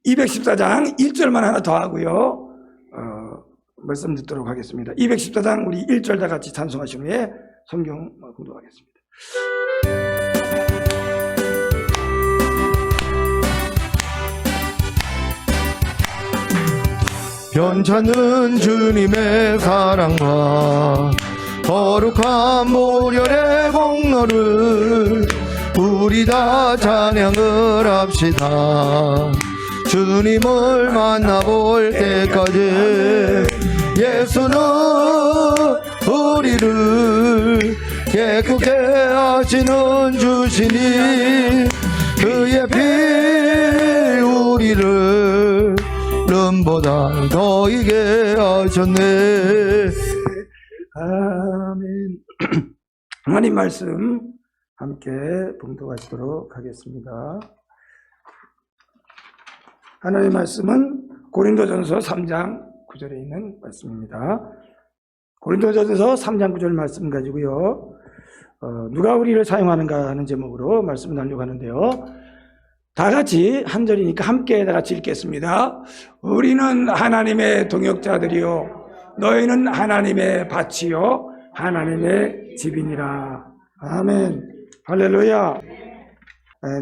214장 1절만 하나 더 하고요. 말씀 듣도록 하겠습니다. 214장 우리 1절 다 같이 찬송하신 후에 성경 공독하겠습니다. 변찮는 주님의 사랑과 거룩한 보혈의 공로를 우리 다 찬양을 합시다. 주님을 만나볼 때까지 예수는 우리를 깨끗게 하시는 주시니 그의 피 우리를 름보다 더 이게 하셨네. 아멘. 하나님 말씀 함께 봉독하시도록 하겠습니다. 하나님의 말씀은 고린도전서 3장 9절에 있는 말씀입니다. 고린도전서 3장 9절 말씀 가지고요, 누가 우리를 사용하는가 하는 제목으로 말씀을 나누려고 하는데요, 다 같이 한 절이니까 함께 다 같이 읽겠습니다. 우리는 하나님의 동역자들이요 너희는 하나님의 밭이요 하나님의 집이니라. 아멘. 할렐루야.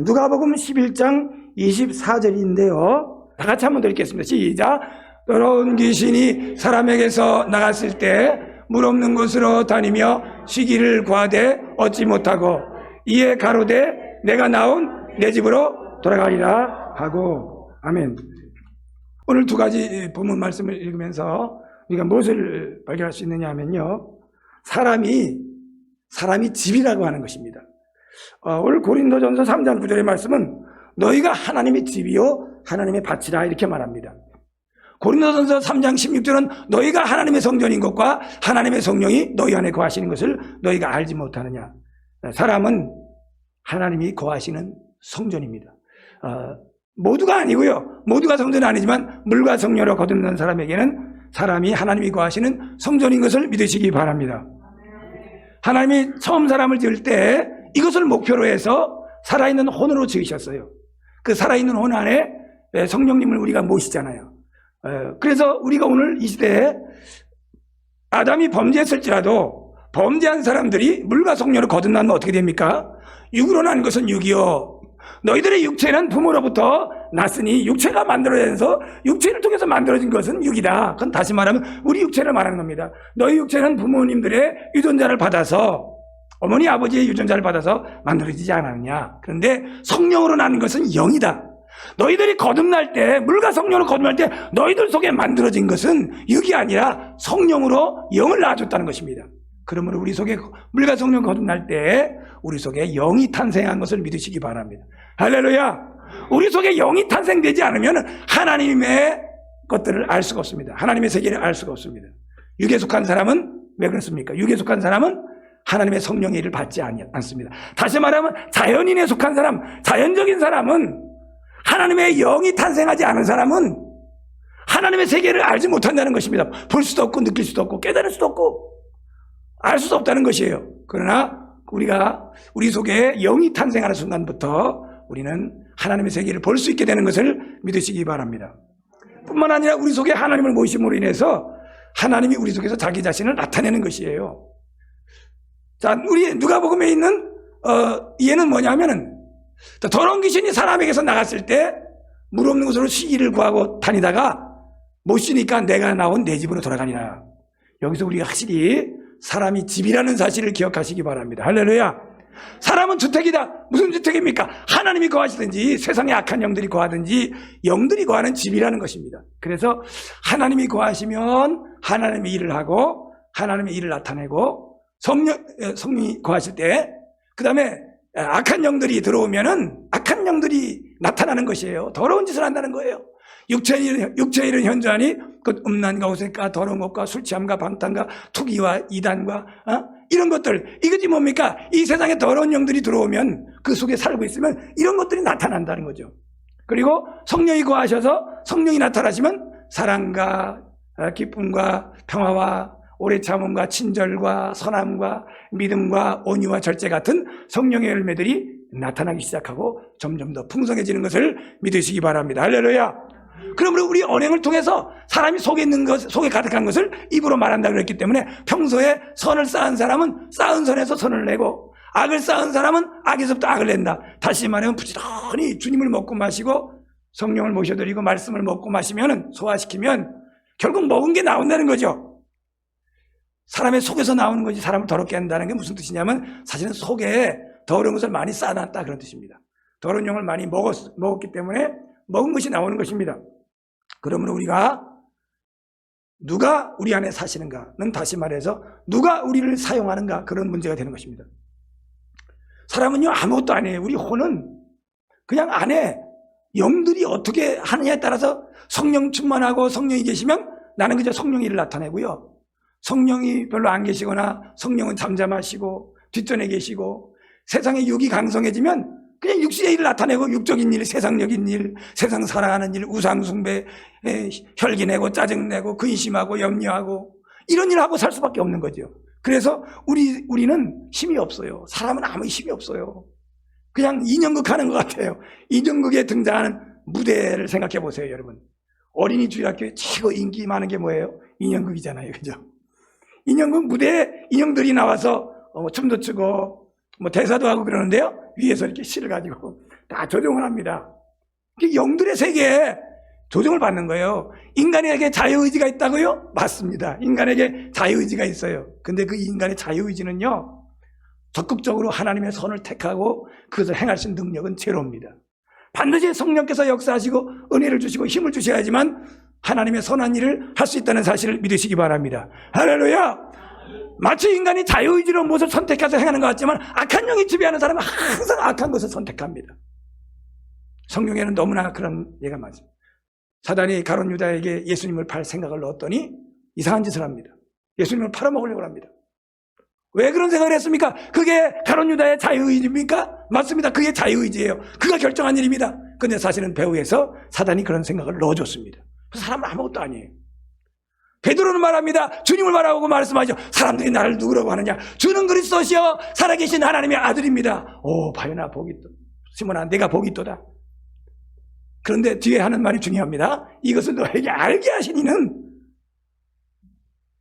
누가복음 11장 24절인데요, 다 같이 한번 더 읽겠습니다. 시작. 더러운 귀신이 사람에게서 나갔을 때 물 없는 곳으로 다니며 쉬기를 구하되 얻지 못하고 이에 가로되 내가 나온 내 집으로 돌아가리라 하고. 아멘. 오늘 두 가지 본문 말씀을 읽으면서 우리가 무엇을 발견할 수 있느냐 하면요, 사람이 집이라고 하는 것입니다. 오늘 고린도전서 3장 9절의 말씀은 너희가 하나님의 집이요 하나님의 밭이라 이렇게 말합니다. 고린도전서 3장 16절은 너희가 하나님의 성전인 것과 하나님의 성령이 너희 안에 거하시는 것을 너희가 알지 못하느냐. 사람은 하나님이 거하시는 성전입니다. 모두가 아니고요, 모두가 성전은 아니지만 물과 성령으로 거듭난 사람에게는 사람이 하나님이 거하시는 성전인 것을 믿으시기 바랍니다. 하나님이 처음 사람을 지을 때 이것을 목표로 해서 살아있는 혼으로 지으셨어요. 그 살아있는 혼 안에 성령님을 우리가 모시잖아요. 그래서 우리가 오늘 이 시대에 아담이 범죄했을지라도 범죄한 사람들이 물과 성령으로 거듭나면 어떻게 됩니까? 육으로 난 것은 육이요 너희들의 육체는 부모로부터 났으니 육체가 만들어져서 육체를 통해서 만들어진 것은 육이다. 그건 다시 말하면 우리 육체를 말하는 겁니다. 너희 육체는 부모님들의 유전자를 받아서, 어머니 아버지의 유전자를 받아서 만들어지지 않았느냐. 그런데 성령으로 나는 것은 영이다. 너희들이 거듭날 때, 물과 성령으로 거듭날 때 너희들 속에 만들어진 것은 육이 아니라 성령으로 영을 낳아줬다는 것입니다. 그러므로 우리 속에 물과 성령 거듭날 때 우리 속에 영이 탄생한 것을 믿으시기 바랍니다. 할렐루야. 우리 속에 영이 탄생되지 않으면 하나님의 것들을 알 수가 없습니다. 하나님의 세계를 알 수가 없습니다. 육에 속한 사람은 왜 그렇습니까? 육에 속한 사람은 하나님의 성령의 일을 받지 않습니다. 다시 말하면 자연인에 속한 사람, 자연적인 사람은, 하나님의 영이 탄생하지 않은 사람은 하나님의 세계를 알지 못한다는 것입니다. 볼 수도 없고 느낄 수도 없고 깨달을 수도 없고 알 수도 없다는 것이에요. 그러나 우리 속에 영이 탄생하는 순간부터 우리는 하나님의 세계를 볼 수 있게 되는 것을 믿으시기 바랍니다. 뿐만 아니라 우리 속에 하나님을 모심으로 인해서 하나님이 우리 속에서 자기 자신을 나타내는 것이에요. 자, 우리 누가복음에 있는 얘는 뭐냐면은, 더러운 귀신이 사람에게서 나갔을 때 물 없는 곳으로 쉬기를 구하고 다니다가 못 쉬니까 내가 나온 내 집으로 돌아가니라. 여기서 우리가 확실히 사람이 집이라는 사실을 기억하시기 바랍니다. 할렐루야. 사람은 주택이다. 무슨 주택입니까? 하나님이 거하시든지 세상의 악한 영들이 거하든지 영들이 거하는 집이라는 것입니다. 그래서 하나님이 거하시면 하나님의 일을 하고 하나님의 일을 나타내고, 성령이 거하실 때 그 다음에 악한 영들이 들어오면은 악한 영들이 나타나는 것이에요. 더러운 짓을 한다는 거예요. 육체의 일은 현저하니 그 음란과 오색과 더러운 것과 술 취함과 방탕과 투기와 이단과 이런 것들, 이것이 뭡니까? 이 세상에 더러운 영들이 들어오면 그 속에 살고 있으면 이런 것들이 나타난다는 거죠. 그리고 성령이 거하셔서 성령이 나타나시면 사랑과 기쁨과 평화와 오래 참음과 친절과 선함과 믿음과 온유와 절제 같은 성령의 열매들이 나타나기 시작하고 점점 더 풍성해지는 것을 믿으시기 바랍니다. 할렐루야. 그러므로 우리 언행을 통해서 사람이 속에 있는 것, 속에 가득한 것을 입으로 말한다 그랬기 때문에 평소에 선을 쌓은 사람은 쌓은 선에서 선을 내고 악을 쌓은 사람은 악에서부터 악을 낸다. 다시 말하면 부지런히 주님을 먹고 마시고 성령을 모셔드리고 말씀을 먹고 마시면 소화시키면 결국 먹은 게 나온다는 거죠. 사람의 속에서 나오는 것이 사람을 더럽게 한다는 게 무슨 뜻이냐면 사실은 속에 더러운 것을 많이 쌓아놨다 그런 뜻입니다. 더러운 영을 많이 먹었기 때문에 먹은 것이 나오는 것입니다. 그러므로 우리가 누가 우리 안에 사시는가는 다시 말해서 누가 우리를 사용하는가 그런 문제가 되는 것입니다. 사람은요 아무것도 안 해요. 우리 혼은 그냥 안에 영들이 어떻게 하느냐에 따라서 성령 충만하고 성령이 계시면 나는 그저 성령의 일을 나타내고요. 성령이 별로 안 계시거나 성령은 잠잠하시고 뒷전에 계시고 세상의 육이 강성해지면 그냥 육신의 일을 나타내고 육적인 일, 세상적인 일, 세상 살아가는 일, 우상숭배, 혈기내고 짜증내고 근심하고 염려하고 이런 일을 하고 살 수밖에 없는 거죠. 그래서 우리는 힘이 없어요. 사람은 아무 힘이 없어요. 그냥 인형극 하는 것 같아요. 인형극에 등장하는 무대를 생각해 보세요, 여러분. 어린이 주일학교에 최고 인기 많은 게 뭐예요? 인형극이잖아요, 그죠? 인형극 무대에 인형들이 나와서 춤도 추고 뭐 대사도 하고 그러는데요. 위에서 이렇게 실을 가지고 다 조종을 합니다. 영들의 세계에 조종을 받는 거예요. 인간에게 자유의지가 있다고요? 맞습니다. 인간에게 자유의지가 있어요. 근데 그 인간의 자유의지는요 적극적으로 하나님의 선을 택하고 그것을 행할 수 있는 능력은 제로입니다. 반드시 성령께서 역사하시고 은혜를 주시고 힘을 주셔야지만 하나님의 선한 일을 할 수 있다는 사실을 믿으시기 바랍니다. 할렐루야. 마치 인간이 자유의지로 무엇을 선택해서 행하는 것 같지만 악한 영이 지배하는 사람은 항상 악한 것을 선택합니다. 성경에는 너무나 그런 예가 많습니다. 사단이 가룟 유다에게 예수님을 팔 생각을 넣었더니 이상한 짓을 합니다. 예수님을 팔아먹으려고 합니다. 왜 그런 생각을 했습니까? 그게 가룟 유다의 자유의지입니까? 맞습니다. 그게 자유의지예요. 그가 결정한 일입니다. 근데 사실은 배후에서 사단이 그런 생각을 넣어줬습니다. 사람은 아무것도 아니에요. 베드로는 말합니다. 주님을 바라보고 말씀하죠. 사람들이 나를 누구라고 하느냐? 주는 그리스도시여 살아계신 하나님의 아들입니다. 오, 바요나 복이 있다. 시몬아, 내가 복이 있도다. 그런데 뒤에 하는 말이 중요합니다. 이것을 너에게 알게 하신 이는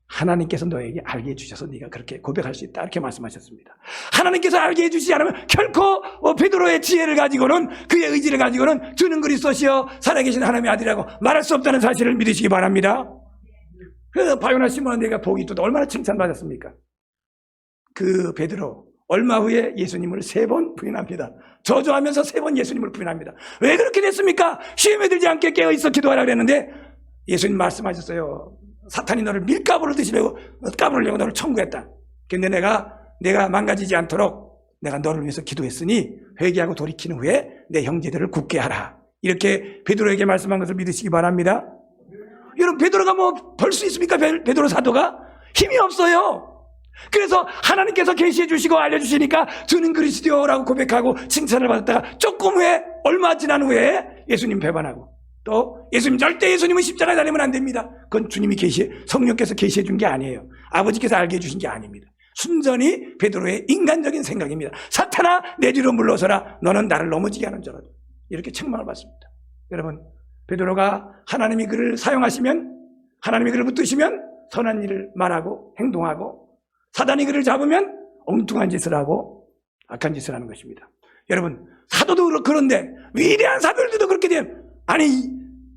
하나님께서 너에게 알게 해주셔서 네가 그렇게 고백할 수 있다. 이렇게 말씀하셨습니다. 하나님께서 알게 해주시지 않으면 결코 베드로의 지혜를 가지고는 그의 의지를 가지고는 주는 그리스도시여 살아계신 하나님의 아들이라고 말할 수 없다는 사실을 믿으시기 바랍니다. 그래서 바요나 시몬아 내가 복이 있도다. 얼마나 칭찬받았습니까? 그 베드로 얼마 후에 예수님을 3번 부인합니다. 저주하면서 3번 예수님을 부인합니다. 왜 그렇게 됐습니까? 시험에 들지 않게 깨어있어 기도하라 그랬는데 예수님 말씀하셨어요. 사탄이 너를 밀가부를 드시려고 까부르려고 너를 청구했다. 근데 내가 망가지지 않도록 내가 너를 위해서 기도했으니 회개하고 돌이키는 후에 내 형제들을 굳게 하라. 이렇게 베드로에게 말씀한 것을 믿으시기 바랍니다. 여러분 베드로가 뭐 벌 수 있습니까? 베드로 사도가 힘이 없어요. 그래서 하나님께서 계시해 주시고 알려주시니까 주는 그리스도라고 고백하고 칭찬을 받았다가 조금 후에 얼마 지난 후에 예수님 배반하고 또 예수님 절대 예수님은 십자가에 달리면 안 됩니다. 그건 주님이 성령께서 계시해 준 게 아니에요. 아버지께서 알게 해주신 게 아닙니다. 순전히 베드로의 인간적인 생각입니다. 사탄아 내 뒤로 물러서라. 너는 나를 넘어지게 하는 자라. 이렇게 책망을 받습니다. 여러분 베드로가 하나님이 그를 사용하시면 하나님이 그를 붙드시면 선한 일을 말하고 행동하고 사단이 그를 잡으면 엉뚱한 짓을 하고 악한 짓을 하는 것입니다. 여러분 사도도 그런데 위대한 사도들도 그렇게 되면 아니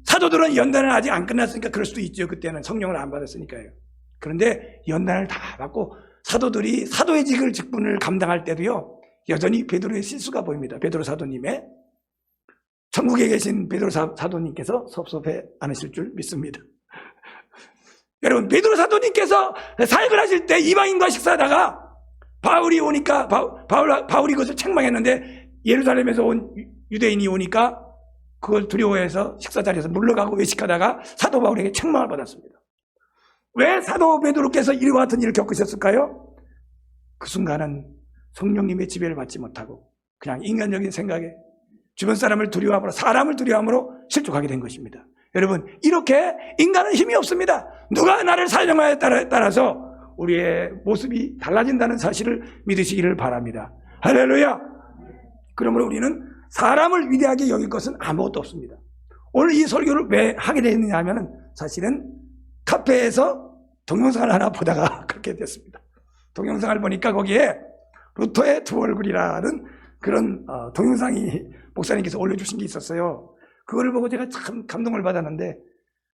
사도들은 연단은 아직 안 끝났으니까 그럴 수도 있죠. 그때는 성령을 안 받았으니까요. 그런데 연단을 다 받고 사도들이 사도의 직분을 감당할 때도요 여전히 베드로의 실수가 보입니다. 베드로 사도님의 천국에 계신 베드로 사도님께서 섭섭해 않으실 줄 믿습니다. 여러분 베드로 사도님께서 사역을 하실 때 이방인과 식사하다가 바울이 오니까 바울이 그것을 책망했는데 예루살렘에서 온 유대인이 오니까 그걸 두려워해서 식사 자리에서 물러가고 외식하다가 사도 바울에게 책망을 받았습니다. 왜 사도 베드로께서 이와 같은 일을 겪으셨을까요? 그 순간은 성령님의 지배를 받지 못하고 그냥 인간적인 생각에 주변 사람을 두려워함으로 사람을 두려워함으로 실족하게 된 것입니다. 여러분 이렇게 인간은 힘이 없습니다. 누가 나를 사용하에 따라서 우리의 모습이 달라진다는 사실을 믿으시기를 바랍니다. 할렐루야. 그러므로 우리는 사람을 위대하게 여길 것은 아무것도 없습니다. 오늘 이 설교를 왜 하게 됐느냐 하면은 사실은 카페에서 동영상을 하나 보다가 그렇게 됐습니다. 동영상을 보니까 거기에 루터의 두 얼굴이라는 그런 동영상이 목사님께서 올려주신 게 있었어요. 그걸 보고 제가 참 감동을 받았는데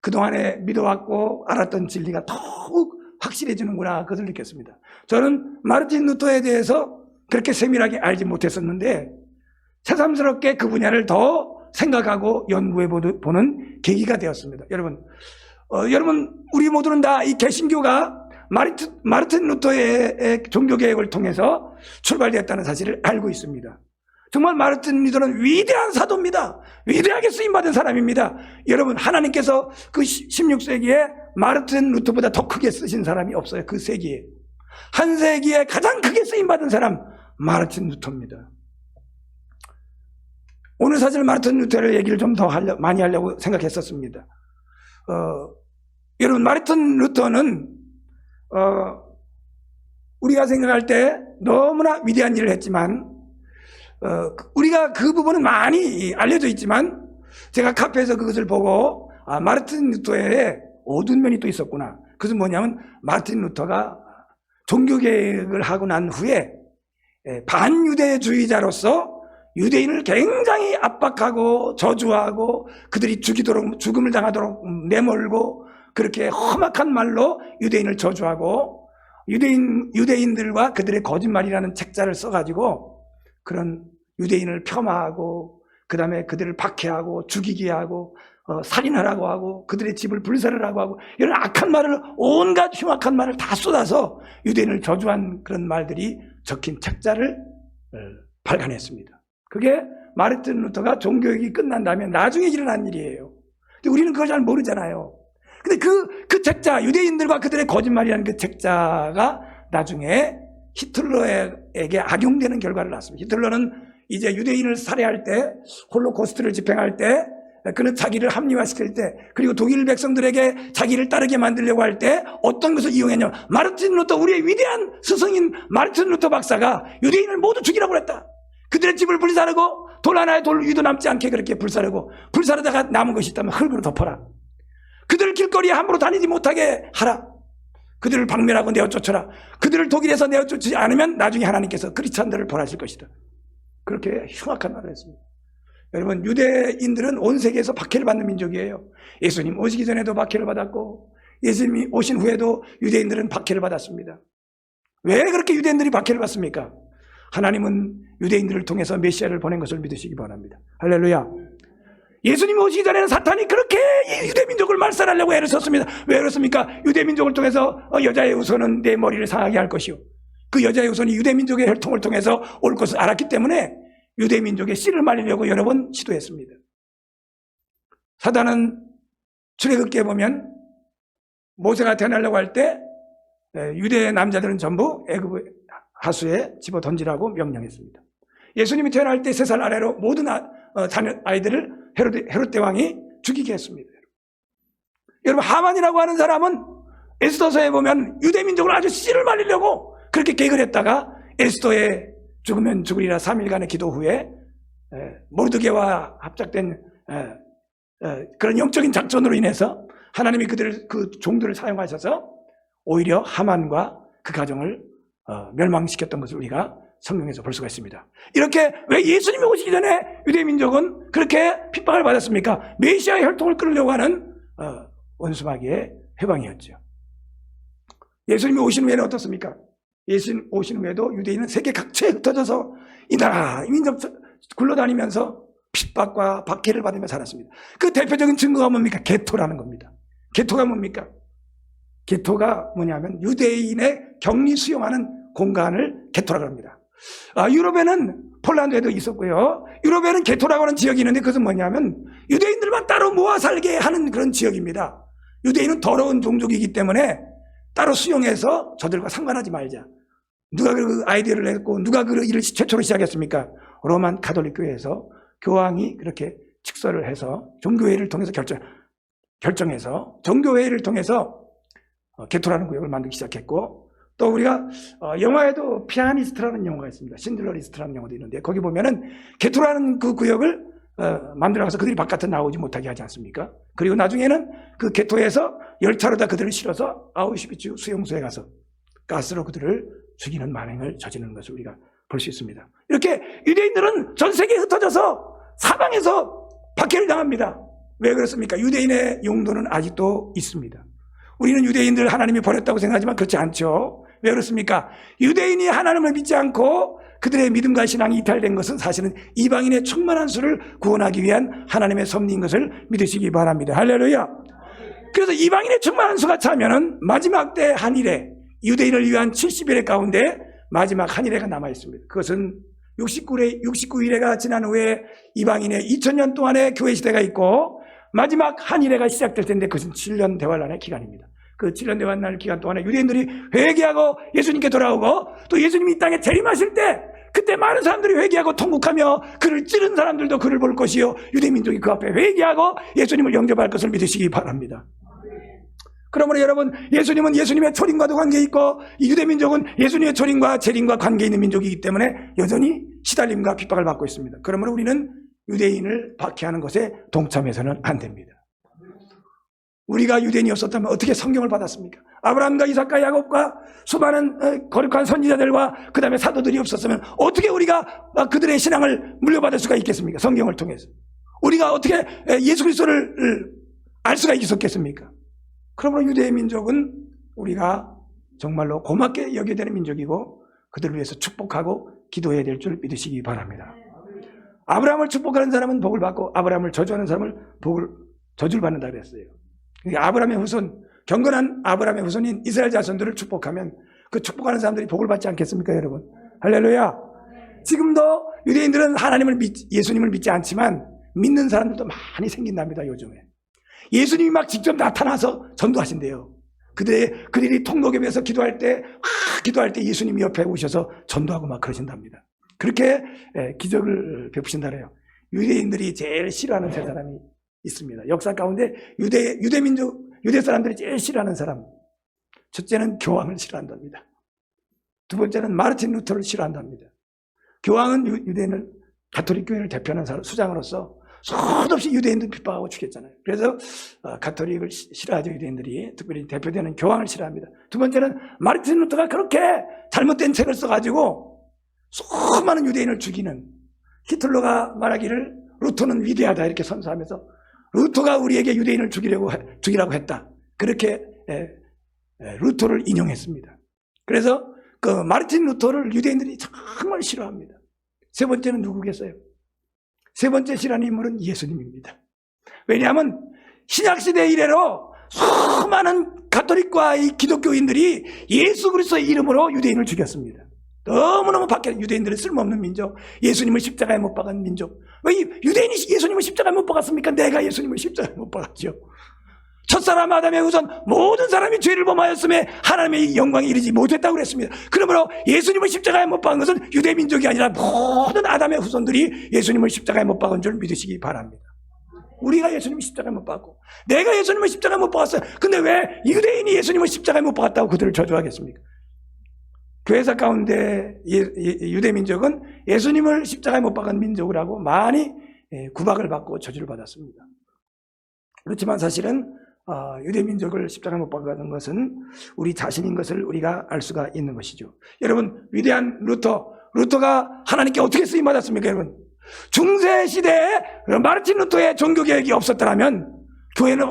그동안에 믿어왔고 알았던 진리가 더욱 확실해지는구나, 그것을 느꼈습니다. 저는 마르틴 루터에 대해서 그렇게 세밀하게 알지 못했었는데 새삼스럽게 그 분야를 더 생각하고 연구해 보는 계기가 되었습니다. 여러분, 우리 모두는 다 이 개신교가 마르틴 루터의 종교개혁을 통해서 출발되었다는 사실을 알고 있습니다. 정말 마르틴 루터는 위대한 사도입니다. 위대하게 쓰임받은 사람입니다. 여러분, 하나님께서 그 16세기에 마르틴 루터보다 더 크게 쓰신 사람이 없어요. 그 세기에. 한 세기에 가장 크게 쓰임받은 사람 마르틴 루터입니다. 오늘 사실 마르틴 루터를 얘기를 좀 더 많이 하려고 생각했었습니다. 여러분, 마르틴 루터는 우리가 생각할 때 너무나 위대한 일을 했지만 우리가 그 부분은 많이 알려져 있지만 제가 카페에서 그것을 보고 마르틴 루터의 어두운 면이 또 있었구나. 그것은 뭐냐면 마르틴 루터가 종교개혁을 하고 난 후에 반유대주의자로서 유대인을 굉장히 압박하고 저주하고 그들이 죽음을 당하도록 내몰고 그렇게 험악한 말로 유대인을 저주하고 유대인들과 그들의 거짓말이라는 책자를 써가지고 그런 유대인을 폄하하고 그 다음에 그들을 박해하고 죽이게 하고 살인하라고 하고 그들의 집을 불살하라고 하고 이런 악한 말을, 온갖 흉악한 말을 다 쏟아서 유대인을 저주한 그런 말들이 적힌 책자를 발간했습니다. 그게 마르틴 루터가 종교개혁이 끝난 다음에 나중에 일어난 일이에요. 근데 우리는 그걸 잘 모르잖아요. 근데 그 책자, 유대인들과 그들의 거짓말이라는 그 책자가 나중에 히틀러에게 악용되는 결과를 낳았습니다. 히틀러는 이제 유대인을 살해할 때, 홀로코스트를 집행할 때, 그는 자기를 합리화시킬 때, 그리고 독일 백성들에게 자기를 따르게 만들려고 할 때 어떤 것을 이용했냐면 마르틴 루터, 우리의 위대한 스승인 마르틴 루터 박사가 유대인을 모두 죽이라고 했다. 그들의 집을 불사르고 돌 하나에 돌 위도 남지 않게 그렇게 불사르고, 불사르다가 남은 것이 있다면 흙으로 덮어라. 그들을 길거리에 함부로 다니지 못하게 하라. 그들을 박멸하고 내어쫓아라. 그들을 독일에서 내어쫓지 않으면 나중에 하나님께서 크리스찬들을 벌하실 것이다. 그렇게 흉악한 말을 했습니다. 여러분, 유대인들은 온 세계에서 박해를 받는 민족이에요. 예수님 오시기 전에도 박해를 받았고 예수님이 오신 후에도 유대인들은 박해를 받았습니다. 왜 그렇게 유대인들이 박해를 받습니까? 하나님은 유대인들을 통해서 메시아를 보낸 것을 믿으시기 바랍니다. 할렐루야. 예수님 오시기 전에는 사탄이 그렇게 유대민족을 말살하려고 애를 썼습니다. 왜 그렇습니까? 유대민족을 통해서 여자의 후손은 내 머리를 상하게 할 것이요, 그 여자의 후손이 유대민족의 혈통을 통해서 올 것을 알았기 때문에 유대민족의 씨를 말리려고 여러 번 시도했습니다. 사단은 출애굽기에 보면 모세가 태어나려고 할 때 유대 남자들은 전부 애굽 하수에 집어 던지라고 명령했습니다. 예수님이 태어날 때 3살 아래로 모든 아이들을 헤롯 대왕이 죽이게 했습니다. 여러분, 하만이라고 하는 사람은 에스더서에 보면 유대민족을 아주 씨를 말리려고 그렇게 계획을 했다가 에스더의 죽으면 죽으리라 3일간의 기도 후에 모르드게와 합작된 그런 영적인 작전으로 인해서 하나님이 그 종들을 사용하셔서 오히려 하만과 그 가정을 멸망시켰던 것을 우리가 성경에서 볼 수가 있습니다. 이렇게 왜 예수님이 오시기 전에 유대민족은 그렇게 핍박을 받았습니까? 메시아의 혈통을 끊으려고 하는 원수마귀의 회방이었죠. 예수님이 오신 후에는 어떻습니까? 예수님 오신 후에도 유대인은 세계 각처에 흩어져서 이 나라, 이 민족 굴러다니면서 핍박과 박해를 받으며 살았습니다. 그 대표적인 증거가 뭡니까? 게토라는 겁니다. 게토가 뭡니까? 게토가 뭐냐면 유대인의 격리 수용하는 공간을 게토라고 합니다. 유럽에는 폴란드에도 있었고요. 유럽에는 게토라고 하는 지역이 있는데 그것은 뭐냐면 유대인들만 따로 모아 살게 하는 그런 지역입니다. 유대인은 더러운 종족이기 때문에 따로 수용해서 저들과 상관하지 말자. 누가 그 아이디어를 냈고 누가 그 일을 최초로 시작했습니까? 로만 가톨릭 교회에서 교황이 그렇게 직서를 해서 종교회의를 통해서 결정해서 종교회의를 통해서 게토라는 구역을 만들기 시작했고, 또 우리가 영화에도 피아니스트라는 영화가 있습니다. 신들러 리스트라는 영화도 있는데 거기 보면은 게토라는 그 구역을 만들어가서 그들이 바깥에 나오지 못하게 하지 않습니까? 그리고 나중에는 그 개토에서 열차로 다 그들을 실어서 아우슈비츠 수용소에 가서 가스로 그들을 죽이는 만행을 저지르는 것을 우리가 볼 수 있습니다. 이렇게 유대인들은 전 세계에 흩어져서 사방에서 박해를 당합니다. 왜 그렇습니까? 유대인의 용도는 아직도 있습니다. 우리는 유대인들 하나님이 버렸다고 생각하지만 그렇지 않죠. 왜 그렇습니까? 유대인이 하나님을 믿지 않고 그들의 믿음과 신앙이 이탈된 것은 사실은 이방인의 충만한 수를 구원하기 위한 하나님의 섭리인 것을 믿으시기 바랍니다. 할렐루야. 그래서 이방인의 충만한 수가 차면은 마지막 때 한일에 유대인을 위한 70일의 가운데 마지막 한일회가 남아 있습니다. 그것은 69일회가 지난 후에 이방인의 2000년 동안의 교회 시대가 있고 마지막 한일회가 시작될 텐데 그것은 7년 대환란의 기간입니다. 그 7년 대환란 기간 동안에 유대인들이 회개하고 예수님께 돌아오고 또 예수님이 이 땅에 재림하실 때 그때 많은 사람들이 회개하고 통곡하며 그를 찌른 사람들도 그를 볼 것이요 유대민족이 그 앞에 회개하고 예수님을 영접할 것을 믿으시기 바랍니다. 그러므로 여러분, 예수님은 예수님의 초림과도 관계있고 유대민족은 예수님의 초림과 재림과 관계있는 민족이기 때문에 여전히 시달림과 핍박을 받고 있습니다. 그러므로 우리는 유대인을 박해하는 것에 동참해서는 안 됩니다. 우리가 유대인이었었다면 어떻게 성경을 받았습니까? 아브라함과 이삭과 야곱과 수많은 거룩한 선지자들과 그 다음에 사도들이 없었으면 어떻게 우리가 그들의 신앙을 물려받을 수가 있겠습니까? 성경을 통해서. 우리가 어떻게 예수 그리스도를 알 수가 있었겠습니까? 그러므로 유대의 민족은 우리가 정말로 고맙게 여겨야 되는 민족이고 그들을 위해서 축복하고 기도해야 될 줄 믿으시기 바랍니다. 아브라함을 축복하는 사람은 복을 받고 아브라함을 저주하는 사람은 저주를 받는다 그랬어요. 아브라함의 후손, 경건한 아브라함의 후손인 이스라엘 자손들을 축복하면 그 축복하는 사람들이 복을 받지 않겠습니까, 여러분? 할렐루야. 지금도 유대인들은 예수님을 믿지 않지만 믿는 사람들도 많이 생긴답니다, 요즘에. 예수님이 막 직접 나타나서 전도하신대요. 그들이 통로교회에서 기도할 때 예수님이 옆에 오셔서 전도하고 막 그러신답니다. 그렇게 기적을 베푸신다 그래요. 유대인들이 제일 싫어하는 세 사람이 있습니다. 역사 가운데 유대 사람들이 제일 싫어하는 사람. 첫째는 교황을 싫어한답니다. 두 번째는 마르틴 루터를 싫어한답니다. 교황은 유대인을 가톨릭 교회를 대표하는 수장으로서 수없이 유대인들 핍박하고 죽였잖아요. 그래서 가톨릭을 싫어하죠. 유대인들이 특별히 대표되는 교황을 싫어합니다. 두 번째는 마르틴 루터가 그렇게 잘못된 책을 써가지고 수많은 유대인을 죽이는, 히틀러가 말하기를 루터는 위대하다 이렇게 선서하면서 루터가 우리에게 유대인을 죽이라고 했다. 그렇게 루터를 인용했습니다. 그래서 그 마르틴 루터를 유대인들이 정말 싫어합니다. 세 번째는 누구겠어요? 세 번째 싫어하는 인물은 예수님입니다. 왜냐하면 신약시대 이래로 수많은 가톨릭과 이 기독교인들이 예수 그리스도의 이름으로 유대인을 죽였습니다. 너무너무 유대인들은 쓸모없는 민족, 예수님을 십자가에 못 박은 민족. 왜 유대인이 예수님을 십자가에 못 박았습니까? 내가 예수님을 십자가에 못 박았죠. 첫사람 아담의 후손 모든 사람이 죄를 범하였음에 하나님의 영광에 이르지 못했다고 그랬습니다. 그러므로 예수님을 십자가에 못 박은 것은 유대 민족이 아니라 모든 아담의 후손들이 예수님을 십자가에 못 박은 줄 믿으시기 바랍니다. 우리가 예수님을 십자가에 못 박고 내가 예수님을 십자가에 못 박았어요. 근데 왜 유대인이 예수님을 십자가에 못 박았다고 그들을 저주하겠습니까? 교회사 가운데 유대 민족은 예수님을 십자가에 못 박은 민족이라고 많이 구박을 받고 저주를 받았습니다. 그렇지만 사실은 유대 민족을 십자가에 못 박은 것은 우리 자신인 것을 우리가 알 수가 있는 것이죠. 여러분, 위대한 루터가 하나님께 어떻게 쓰임 받았습니까? 여러분, 중세 시대에 마르틴 루터의 종교개혁이 없었더라면 교회는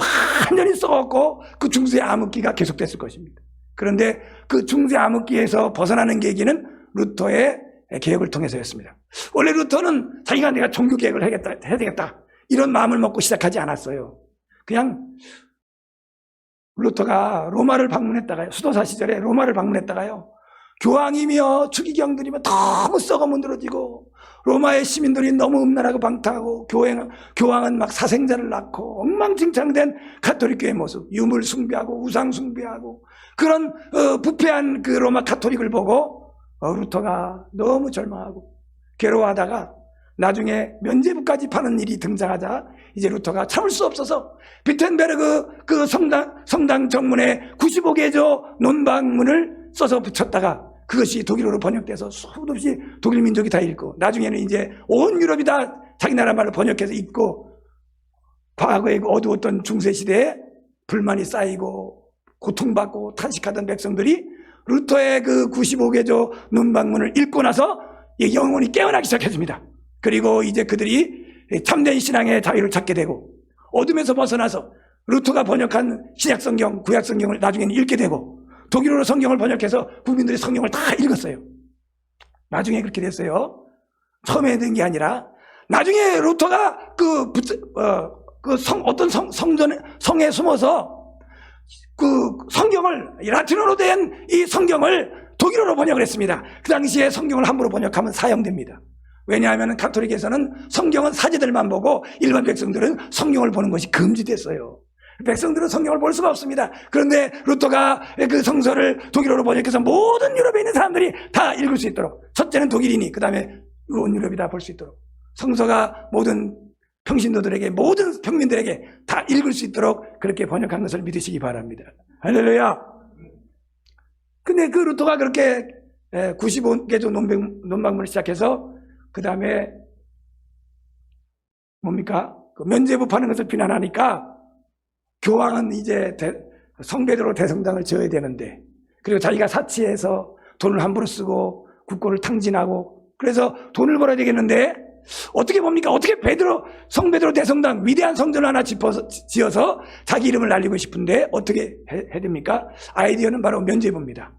완전히 썩었고 그 중세 암흑기가 계속됐을 것입니다. 그런데 그 중세 암흑기에서 벗어나는 계기는 루터의 개혁을 통해서였습니다. 원래 루터는 자기가 내가 종교개혁을 해야 되겠다 이런 마음을 먹고 시작하지 않았어요. 그냥 루터가 로마를 방문했다가요, 수도사 시절에 로마를 방문했다가요, 교황이며 추기경들이며 너무 썩어 문드러지고 로마의 시민들이 너무 음란하고 방탕하고 교황은 막 사생자를 낳고 엉망진창된 가톨릭교의 모습, 유물 숭배하고 우상 숭배하고 그런 부패한 그 로마 가톨릭을 보고 루터가 너무 절망하고 괴로워하다가 나중에 면죄부까지 파는 일이 등장하자 이제 루터가 참을 수 없어서 비텐베르그 그 성당 정문에 95개조 논방문을 써서 붙였다가 그것이 독일어로 번역돼서 수도 없이 독일 민족이 다 읽고 나중에는 이제 온 유럽이 다 자기 나라 말로 번역해서 읽고 과거의 그 어두웠던 중세시대에 불만이 쌓이고 고통받고 탄식하던 백성들이 루터의 그 95개조 논방문을 읽고 나서 영혼이 깨어나기 시작했습니다. 그리고 이제 그들이 참된 신앙의 자유를 찾게 되고 어둠에서 벗어나서 루터가 번역한 신약성경, 구약성경을 나중에는 읽게 되고 독일어로 성경을 번역해서 국민들이 성경을 다 읽었어요. 나중에 그렇게 됐어요. 처음에 된 게 아니라 나중에 루터가 어떤 성에 숨어서 그 성경을 라틴어로 된 이 성경을 독일어로 번역을 했습니다. 그 당시에 성경을 함부로 번역하면 사형됩니다. 왜냐하면 가톨릭에서는 성경은 사제들만 보고 일반 백성들은 성경을 보는 것이 금지됐어요. 백성들은 성경을 볼 수가 없습니다. 그런데 루터가 그 성서를 독일어로 번역해서 모든 유럽에 있는 사람들이 다 읽을 수 있도록, 첫째는 독일이니 그 다음에 온 유럽이 다 볼 수 있도록 성서가 모든 평신도들에게, 모든 평민들에게 다 읽을 수 있도록 그렇게 번역한 것을 믿으시기 바랍니다. 할렐루야. 근데 그 루터가 그렇게 95개조 논방문을 시작해서 그 다음에 뭡니까? 그 면죄부 파는 것을 비난하니까 교황은 이제 성베드로 대성당을 지어야 되는데, 그리고 자기가 사치해서 돈을 함부로 쓰고 국고를 탕진하고 그래서 돈을 벌어야 되겠는데 어떻게 봅니까? 어떻게 성베드로 대성당 위대한 성전을 하나 지어서 자기 이름을 날리고 싶은데 어떻게 해야 됩니까? 아이디어는 바로 면죄부입니다.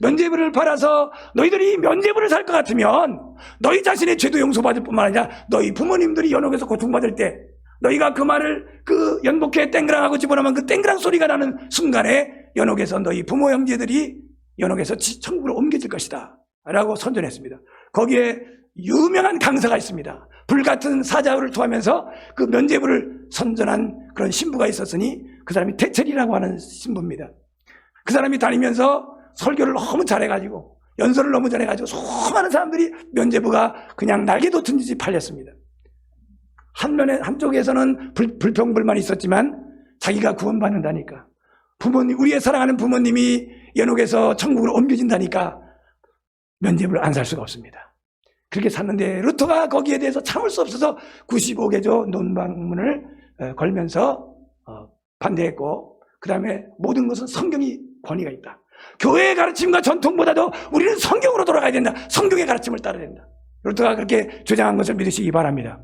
면죄부를 팔아서 너희들이 면죄부를 살 것 같으면 너희 자신의 죄도 용서받을 뿐만 아니라 너희 부모님들이 연옥에서 고통받을 때 너희가 그 말을 그 연복회에 땡그랑하고 집어넣으면 그 땡그랑 소리가 나는 순간에 연옥에서 너희 부모 형제들이 연옥에서 천국으로 옮겨질 것이다 라고 선전했습니다. 거기에 유명한 강사가 있습니다. 불같은 사자를 토하면서 그 면죄부를 선전한 그런 신부가 있었으니 그 사람이 태철이라고 하는 신부입니다. 그 사람이 다니면서 설교를 너무 잘해가지고 연설을 너무 잘해가지고 수많은 사람들이 면죄부가 그냥 날개 돋은 듯이 팔렸습니다. 한쪽에서는 불평불만이 있었지만 자기가 구원받는다니까, 우리의 사랑하는 부모님이 연옥에서 천국으로 옮겨진다니까 면죄부를 안 살 수가 없습니다. 그렇게 샀는데 루터가 거기에 대해서 참을 수 없어서 95개조 논방문을 걸면서 반대했고, 그 다음에 모든 것은 성경이 권위가 있다. 교회의 가르침과 전통보다도 우리는 성경으로 돌아가야 된다. 성경의 가르침을 따라야 된다. 루터가 그렇게 주장한 것을 믿으시기 바랍니다.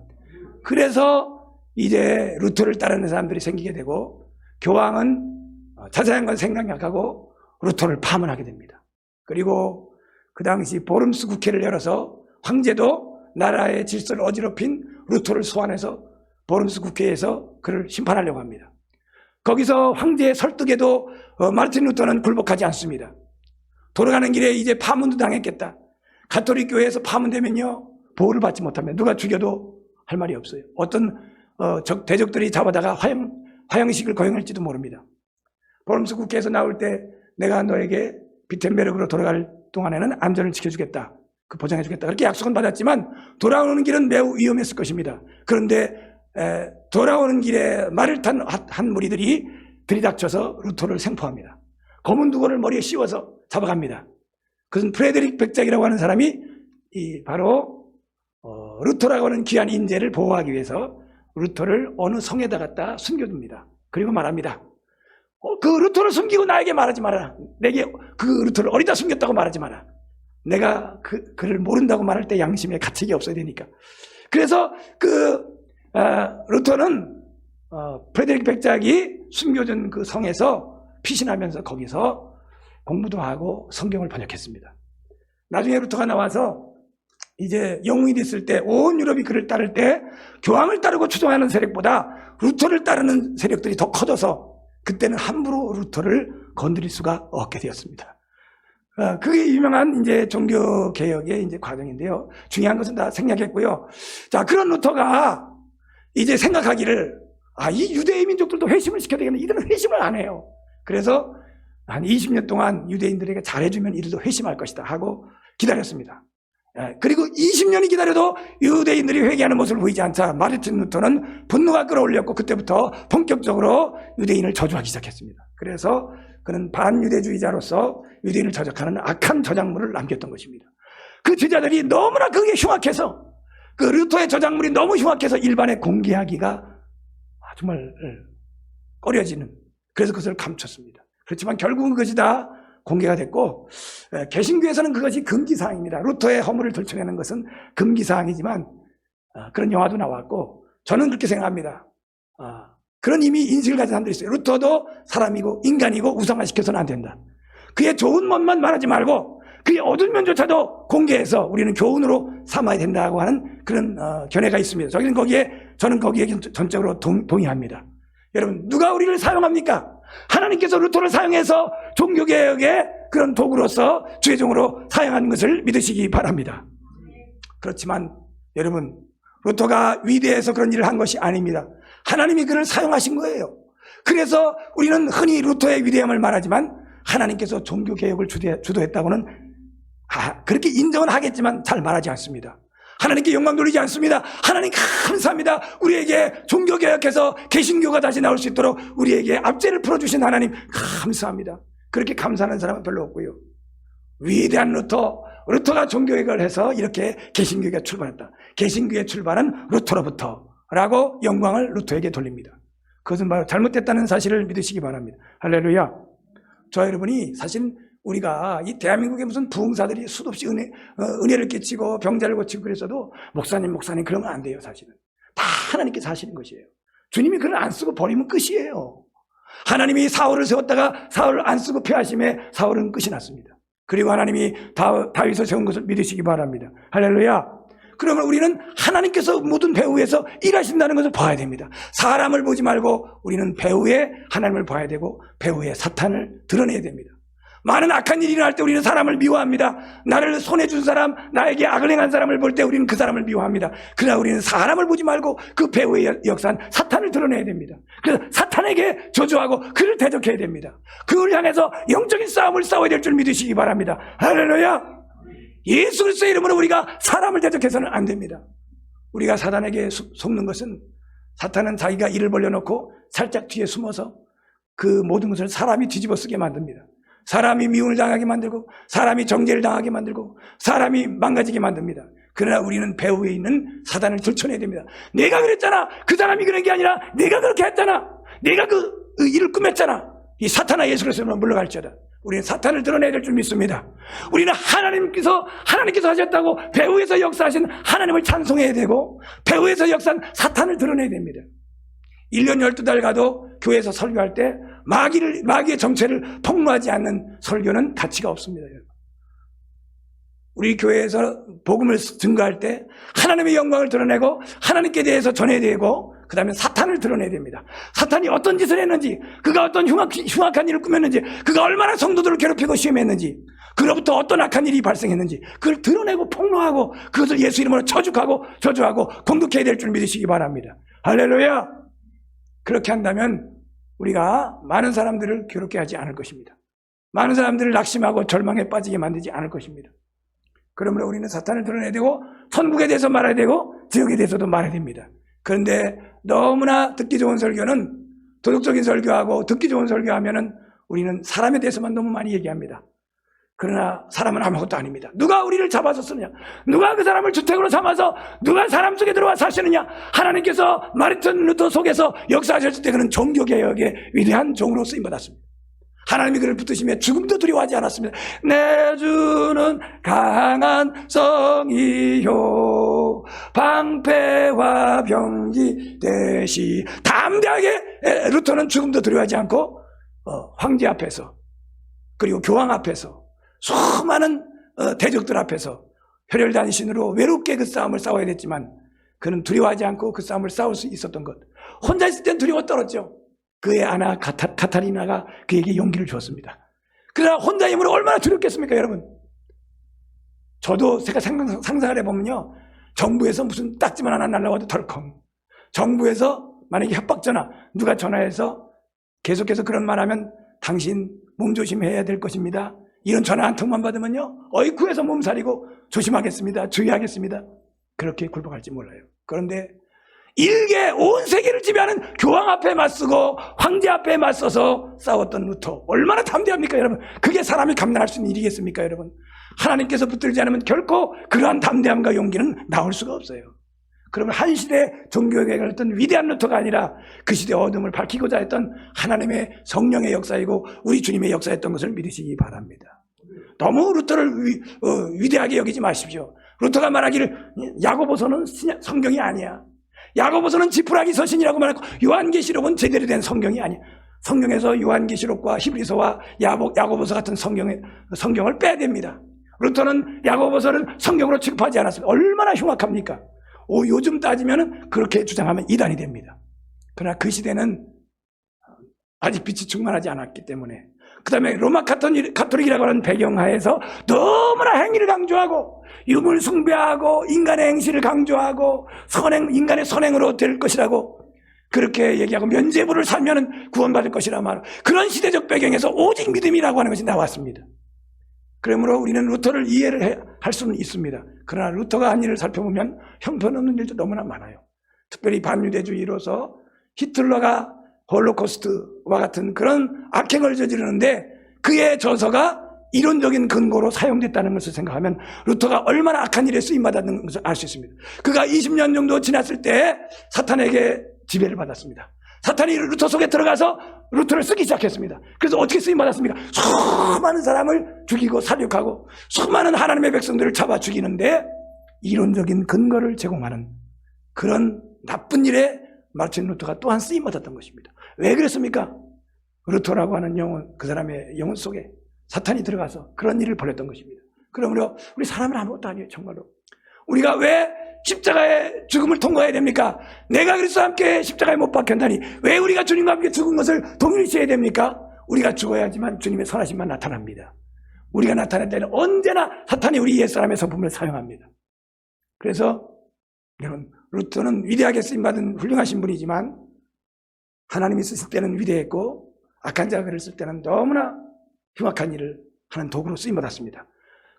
그래서 이제 루터를 따르는 사람들이 생기게 되고 교황은 자세한 건 생각하고 루터를 파문하게 됩니다. 그리고 그 당시 보름스 국회를 열어서 황제도 나라의 질서를 어지럽힌 루터를 소환해서 보름스 국회에서 그를 심판하려고 합니다. 거기서 황제의 설득에도 마르틴 루터는 굴복하지 않습니다. 돌아가는 길에 이제 파문도 당했겠다. 가톨릭 교회에서 파문되면요 보호를 받지 못하면 누가 죽여도 할 말이 없어요. 어떤 대적들이 잡아다가 화형식을 거행할지도 모릅니다. 보름스 국회에서 나올 때 내가 너에게 비텐베르크로 돌아갈 동안에는 안전을 지켜주겠다, 그 보장해주겠다, 그렇게 약속은 받았지만 돌아오는 길은 매우 위험했을 것입니다. 그런데 돌아오는 길에 말을 탄 한 무리들이 들이닥쳐서 루터를 생포합니다. 검은 두건을 머리에 씌워서 잡아갑니다. 그것은 프레데릭 백작이라고 하는 사람이 바로 루터라고 하는 귀한 인재를 보호하기 위해서 루터를 어느 성에다 갖다 숨겨둡니다. 그리고 말합니다. 그 루터를 숨기고 나에게 말하지 마라. 내게 그 루터를 어디다 숨겼다고 말하지 마라. 내가 그를 모른다고 말할 때 양심에 가책이 없어야 되니까. 그래서 루터는 프레데릭 백작이 숨겨준 그 성에서 피신하면서 거기서 공부도 하고 성경을 번역했습니다. 나중에 루터가 나와서 이제 영웅이 됐을 때 온 유럽이 그를 따를 때 교황을 따르고 추종하는 세력보다 루터를 따르는 세력들이 더 커져서 그때는 함부로 루터를 건드릴 수가 없게 되었습니다. 그게 유명한 이제 종교 개혁의 이제 과정인데요. 중요한 것은 다 생략했고요. 자, 그런 루터가 이제 생각하기를 이 유대인 민족들도 회심을 시켜야 되겠네. 이들은 회심을 안 해요. 그래서 한 20년 동안 유대인들에게 잘해주면 이들도 회심할 것이다 하고 기다렸습니다. 그리고 20년이 기다려도 유대인들이 회개하는 모습을 보이지 않자 마르틴 루터는 분노가 끌어올렸고 그때부터 본격적으로 유대인을 저주하기 시작했습니다. 그래서 그는 반유대주의자로서 유대인을 저적하는 악한 저작물을 남겼던 것입니다. 그 제자들이 너무나 그게 흉악해서 그 루터의 저작물이 너무 흉악해서 일반에 공개하기가 정말 꺼려지는, 그래서 그것을 감췄습니다. 그렇지만 결국은 그것이 다 공개가 됐고, 개신교에서는 그것이 금기사항입니다. 루터의 허물을 들춰내는 것은 금기사항이지만 그런 영화도 나왔고, 저는 그렇게 생각합니다. 그런 이미 인식을 가진 사람들이 있어요. 루터도 사람이고 인간이고 우상화시켜서는 안 된다. 그의 좋은 면만 말하지 말고 그의 어두운 면조차도 공개해서 우리는 교훈으로 삼아야 된다고 하는 그런 견해가 있습니다. 저는 거기에 전적으로 동의합니다. 여러분, 누가 우리를 사용합니까? 하나님께서 루터를 사용해서 종교개혁의 그런 도구로서 주의종으로 사용하는 것을 믿으시기 바랍니다. 그렇지만 여러분, 루터가 위대해서 그런 일을 한 것이 아닙니다. 하나님이 그를 사용하신 거예요. 그래서 우리는 흔히 루터의 위대함을 말하지만 하나님께서 종교개혁을 주도했다고는 그렇게 인정은 하겠지만 잘 말하지 않습니다. 하나님께 영광 돌리지 않습니다. 하나님 감사합니다. 우리에게 종교개혁해서 개신교가 다시 나올 수 있도록 우리에게 압제를 풀어주신 하나님 감사합니다. 그렇게 감사하는 사람은 별로 없고요. 위대한 루터가 종교개혁을 해서 이렇게 개신교가 출발했다. 개신교의 출발은 루터로부터라고 영광을 루터에게 돌립니다. 그것은 바로 잘못됐다는 사실을 믿으시기 바랍니다. 할렐루야. 저 여러분이 사실 우리가 이 대한민국에 무슨 부흥사들이 수도 없이 은혜를 끼치고 병자를 고치고 그랬어도 목사님 그러면 안 돼요. 사실은 다 하나님께서 하시는 것이에요. 주님이 그걸 안 쓰고 버리면 끝이에요. 하나님이 사울을 세웠다가 사울을 안 쓰고 폐하심에 사울은 끝이 났습니다. 그리고 하나님이 다윗을 세운 것을 믿으시기 바랍니다. 할렐루야. 그러면 우리는 하나님께서 모든 배후에서 일하신다는 것을 봐야 됩니다. 사람을 보지 말고 우리는 배후에 하나님을 봐야 되고 배후에 사탄을 드러내야 됩니다. 많은 악한 일이 일어날 때 우리는 사람을 미워합니다. 나를 손해준 사람, 나에게 악을 행한 사람을 볼 때 우리는 그 사람을 미워합니다. 그러나 우리는 사람을 보지 말고 그 배후의 역사한 사탄을 드러내야 됩니다. 그래서 사탄에게 저주하고 그를 대적해야 됩니다. 그를 향해서 영적인 싸움을 싸워야 될 줄 믿으시기 바랍니다. 할렐루야. 예수 그리스도의 이름으로 우리가 사람을 대적해서는 안 됩니다. 우리가 사탄에게 속는 것은, 사탄은 자기가 이를 벌려놓고 살짝 뒤에 숨어서 그 모든 것을 사람이 뒤집어 쓰게 만듭니다. 사람이 미움을 당하게 만들고 사람이 정죄를 당하게 만들고 사람이 망가지게 만듭니다. 그러나 우리는 배후에 있는 사단을 들춰내야 됩니다. 내가 그랬잖아. 그 사람이 그런 게 아니라 내가 그렇게 했잖아. 내가 그 일을 꾸몄잖아. 이 사탄아 예수 그리스도로 물러갈지어다. 우리는 사탄을 드러내야 될 줄 믿습니다. 우리는 하나님께서 하셨다고 배후에서 역사하신 하나님을 찬송해야 되고 배후에서 역사한 사탄을 드러내야 됩니다. 1년 12달 가도 교회에서 설교할 때 마귀의 정체를 폭로하지 않는 설교는 가치가 없습니다. 우리 교회에서 복음을 증거할 때 하나님의 영광을 드러내고 하나님께 대해서 전해야 되고 그 다음에 사탄을 드러내야 됩니다. 사탄이 어떤 짓을 했는지, 그가 어떤 흉악한 일을 꾸몄는지, 그가 얼마나 성도들을 괴롭히고 시험했는지, 그로부터 어떤 악한 일이 발생했는지 그걸 드러내고 폭로하고 그것을 예수 이름으로 저주하고 공격해야 될 줄 믿으시기 바랍니다. 할렐루야. 그렇게 한다면 우리가 많은 사람들을 괴롭게 하지 않을 것입니다. 많은 사람들을 낙심하고 절망에 빠지게 만들지 않을 것입니다. 그러므로 우리는 사탄을 드러내야 되고 천국에 대해서 말해야 되고 지옥에 대해서도 말해야 됩니다. 그런데 너무나 듣기 좋은 설교는, 도덕적인 설교하고 듣기 좋은 설교하면은 우리는 사람에 대해서만 너무 많이 얘기합니다. 그러나 사람은 아무것도 아닙니다. 누가 우리를 잡아서 쓰느냐? 누가 그 사람을 주택으로 삼아서 누가 사람 속에 들어와 사시느냐? 하나님께서 마르틴 루터 속에서 역사하셨을 때 그는 종교개혁의 위대한 종으로 쓰임받았습니다. 하나님이 그를 붙드시며 죽음도 두려워하지 않았습니다. 내 주는 강한 성이요 방패와 병기 대시. 담대하게 루터는 죽음도 두려워하지 않고 황제 앞에서 그리고 교황 앞에서 수많은 대적들 앞에서 혈혈단신으로 외롭게 그 싸움을 싸워야 됐지만 그는 두려워하지 않고 그 싸움을 싸울 수 있었던 것. 혼자 있을 땐 두려워 떨었죠. 그의 아나 카타리나가 그에게 용기를 주었습니다. 그러나 혼자 힘으로 얼마나 두렵겠습니까, 여러분? 저도 제가 상상을 해보면요, 정부에서 무슨 딱지만 하나 날라와도 덜컹. 정부에서 만약에 협박 전화, 누가 전화해서 계속해서 그런 말 하면 당신 몸 조심해야 될 것입니다. 이런 전화 한 통만 받으면요, 어이쿠해서 몸살이고 조심하겠습니다. 주의하겠습니다. 그렇게 굴복할지 몰라요. 그런데 일개 온 세계를 지배하는 교황 앞에 맞서고 황제 앞에 맞서서 싸웠던 루터, 얼마나 담대합니까, 여러분? 그게 사람이 감당할 수 있는 일이겠습니까, 여러분? 하나님께서 붙들지 않으면 결코 그러한 담대함과 용기는 나올 수가 없어요. 그러면 한 시대 종교개혁을 했던 위대한 루터가 아니라 그 시대 어둠을 밝히고자 했던 하나님의 성령의 역사이고 우리 주님의 역사였던 것을 믿으시기 바랍니다. 너무 루터를 위대하게 여기지 마십시오. 루터가 말하기를 야고보서는 성경이 아니야. 야고보서는 지푸라기 서신이라고 말하고 요한계시록은 제대로 된 성경이 아니야. 성경에서 요한계시록과 히브리서와 야고보서 같은 성경을 빼야 됩니다. 루터는 야고보서를 성경으로 취급하지 않았습니다. 얼마나 흉악합니까? 요즘 따지면 그렇게 주장하면 이단이 됩니다. 그러나 그 시대는 아직 빛이 충만하지 않았기 때문에, 그 다음에 로마 가톨릭이라고 하는 배경하에서 너무나 행위를 강조하고 유물 숭배하고 인간의 행실을 강조하고 인간의 선행으로 될 것이라고 그렇게 얘기하고 면죄부를 살면은 구원받을 것이라 말하고, 그런 시대적 배경에서 오직 믿음이라고 하는 것이 나왔습니다. 그러므로 우리는 루터를 이해를 할 수는 있습니다. 그러나 루터가 한 일을 살펴보면 형편없는 일도 너무나 많아요. 특별히 반유대주의로서 히틀러가 홀로코스트와 같은 그런 악행을 저지르는데 그의 저서가 이론적인 근거로 사용됐다는 것을 생각하면 루터가 얼마나 악한 일에 쓰임받았는 것을 알 수 있습니다. 그가 20년 정도 지났을 때 사탄에게 지배를 받았습니다. 사탄이 루터 속에 들어가서 루터를 쓰기 시작했습니다. 그래서 어떻게 쓰임받았습니까? 수많은 사람을 죽이고 살육하고 수많은 하나님의 백성들을 잡아 죽이는데 이론적인 근거를 제공하는 그런 나쁜 일에 마르틴 루터가 또한 쓰임받았던 것입니다. 왜 그랬습니까? 루터라고 하는 영혼, 그 사람의 영혼 속에 사탄이 들어가서 그런 일을 벌였던 것입니다. 그러므로 우리 사람은 아무것도 아니에요. 정말로. 우리가 왜 십자가의 죽음을 통과해야 됩니까? 내가 그리스도와 함께 십자가에 못 박혔다니 왜 우리가 주님과 함께 죽은 것을 동일시해야 됩니까? 우리가 죽어야지만 주님의 선하심만 나타납니다. 우리가 나타날 때는 언제나 사탄이 우리 옛사람의 성품을 사용합니다. 그래서 여러분, 루터는 위대하게 쓰임받은 훌륭하신 분이지만 하나님이 쓰실 때는 위대했고 악한 자가 글을 쓸 때는 너무나 흉악한 일을 하는 도구로 쓰임받았습니다.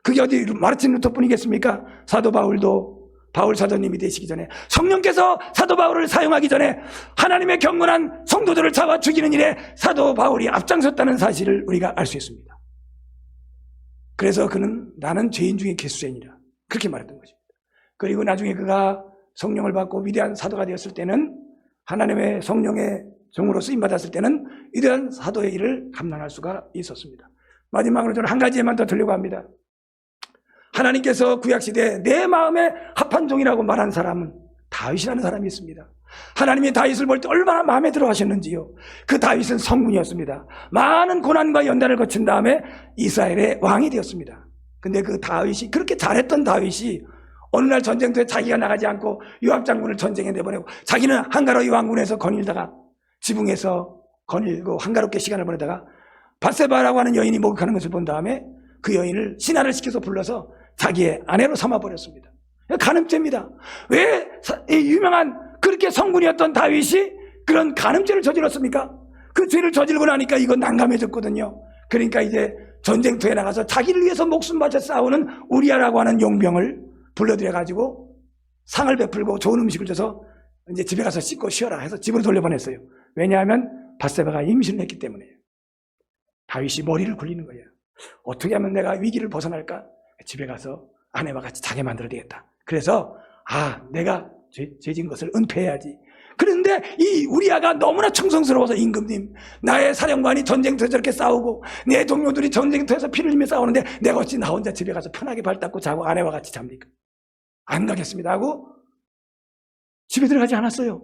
그게 어디 마르틴 루터뿐이겠습니까? 사도 바울도 바울 사도님이 되시기 전에 성령께서 사도 바울을 사용하기 전에 하나님의 경건한 성도들을 잡아 죽이는 일에 사도 바울이 앞장섰다는 사실을 우리가 알 수 있습니다. 그래서 그는 나는 죄인 중에 개수죄인이라 그렇게 말했던 것입니다. 그리고 나중에 그가 성령을 받고 위대한 사도가 되었을 때는 하나님의 성령의 종으로 쓰임받았을 때는 위대한 사도의 일을 감당할 수가 있었습니다. 마지막으로 저는 한 가지만 더 들려고 합니다. 하나님께서 구약시대에 내 마음에 합한 종이라고 말한 사람은 다윗이라는 사람이 있습니다. 하나님이 다윗을 볼 때 얼마나 마음에 들어 하셨는지요. 그 다윗은 성군이었습니다. 많은 고난과 연단을 거친 다음에 이스라엘의 왕이 되었습니다. 근데 그 다윗이, 그렇게 잘했던 다윗이 어느 날 전쟁터에 자기가 나가지 않고 요압 장군을 전쟁에 내보내고 자기는 한가로이 왕궁에서 거닐다가 지붕에서 거닐고 한가롭게 시간을 보내다가 밧세바라고 하는 여인이 목욕하는 것을 본 다음에 그 여인을 신하를 시켜서 불러서 자기의 아내로 삼아버렸습니다. 간음죄입니다. 왜 유명한 그렇게 성군이었던 다윗이 그런 간음죄를 저질렀습니까? 그 죄를 저지르고 나니까 이건 난감해졌거든요. 그러니까 이제 전쟁터에 나가서 자기를 위해서 목숨 바쳐 싸우는 우리아라고 하는 용병을 불러들여가지고 상을 베풀고 좋은 음식을 줘서 이제 집에 가서 씻고 쉬어라 해서 집으로 돌려보냈어요. 왜냐하면 밧세바가 임신을 했기 때문에요. 다윗이 머리를 굴리는 거예요. 어떻게 하면 내가 위기를 벗어날까? 집에 가서 아내와 같이 자게 만들어야 되겠다. 그래서 내가 죄진 것을 은폐해야지. 그런데 이 우리아가 너무나 충성스러워서 임금님, 나의 사령관이 전쟁터에서 저렇게 싸우고 내 동료들이 전쟁터에서 피를 흘리며 싸우는데 내가 어찌 나 혼자 집에 가서 편하게 발 닦고 자고 아내와 같이 잡니까? 안 가겠습니다 하고 집에 들어가지 않았어요.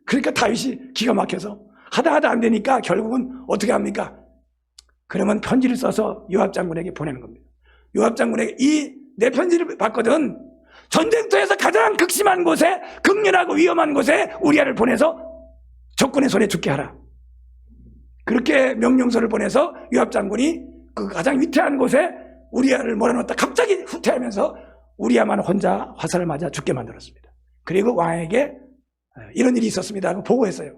그러니까 다윗이 기가 막혀서 하다 안 되니까 결국은 어떻게 합니까? 그러면 편지를 써서 요압 장군에게 보내는 겁니다. 요압 장군에게 내 편지를 받거든. 전쟁터에서 가장 극심한 곳에, 극렬하고 위험한 곳에 우리아를 보내서 적군의 손에 죽게 하라. 그렇게 명령서를 보내서 요압 장군이 그 가장 위태한 곳에 우리아를 몰아넣었다 갑자기 후퇴하면서 우리아만 혼자 화살을 맞아 죽게 만들었습니다. 그리고 왕에게 이런 일이 있었습니다 하고 보고했어요.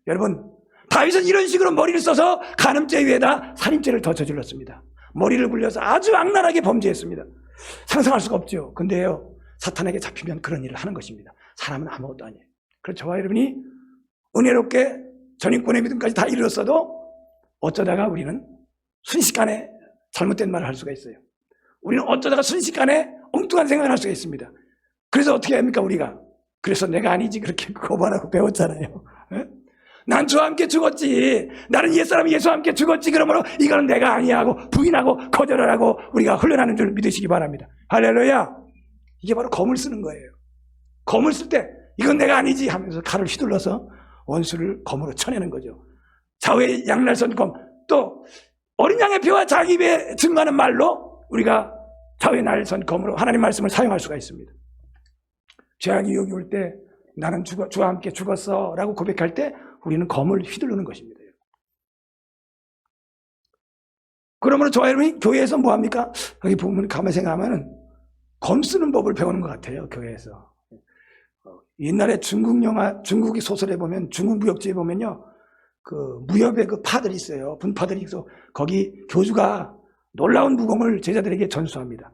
여러분, 다윗은 이런 식으로 머리를 써서 간음죄 위에다 살인죄를 더 저질렀습니다. 머리를 굴려서 아주 악랄하게 범죄했습니다. 상상할 수가 없죠. 근데요, 사탄에게 잡히면 그런 일을 하는 것입니다. 사람은 아무것도 아니에요. 그래서 저와 여러분이 은혜롭게 전인권의 믿음까지 다 이르렀어도 어쩌다가 우리는 순식간에 잘못된 말을 할 수가 있어요. 우리는 어쩌다가 순식간에 엉뚱한 생각을 할 수가 있습니다. 그래서 어떻게 합니까? 우리가 그래서 내가 아니지 그렇게 고발하고 배웠잖아요. 예? 난 주와 함께 죽었지. 나는 옛사람이 예수와 함께 죽었지. 그러므로 이거는 내가 아니야 하고 부인하고 거절을 하고 우리가 훈련하는 줄 믿으시기 바랍니다. 할렐루야. 이게 바로 검을 쓰는 거예요. 검을 쓸 때 이건 내가 아니지 하면서 칼을 휘둘러서 원수를 검으로 쳐내는 거죠. 좌우의 양날선 검, 또 어린 양의 피와 자기 입에 증거하는 말로 우리가 좌우의 날선 검으로 하나님 말씀을 사용할 수가 있습니다. 죄악이 여기 올 때 나는 주와 함께 죽었어 라고 고백할 때 우리는 검을 휘두르는 것입니다. 그러므로 저와 여러분이 교회에서 뭐합니까? 여기 보면 가만히 생각하면 검 쓰는 법을 배우는 것 같아요. 교회에서. 옛날에 중국 영화, 중국의 소설에 보면, 중국 무역지에 보면요, 그 무협의 그 파들이 있어요. 분파들이 있어. 거기 교주가 놀라운 무공을 제자들에게 전수합니다.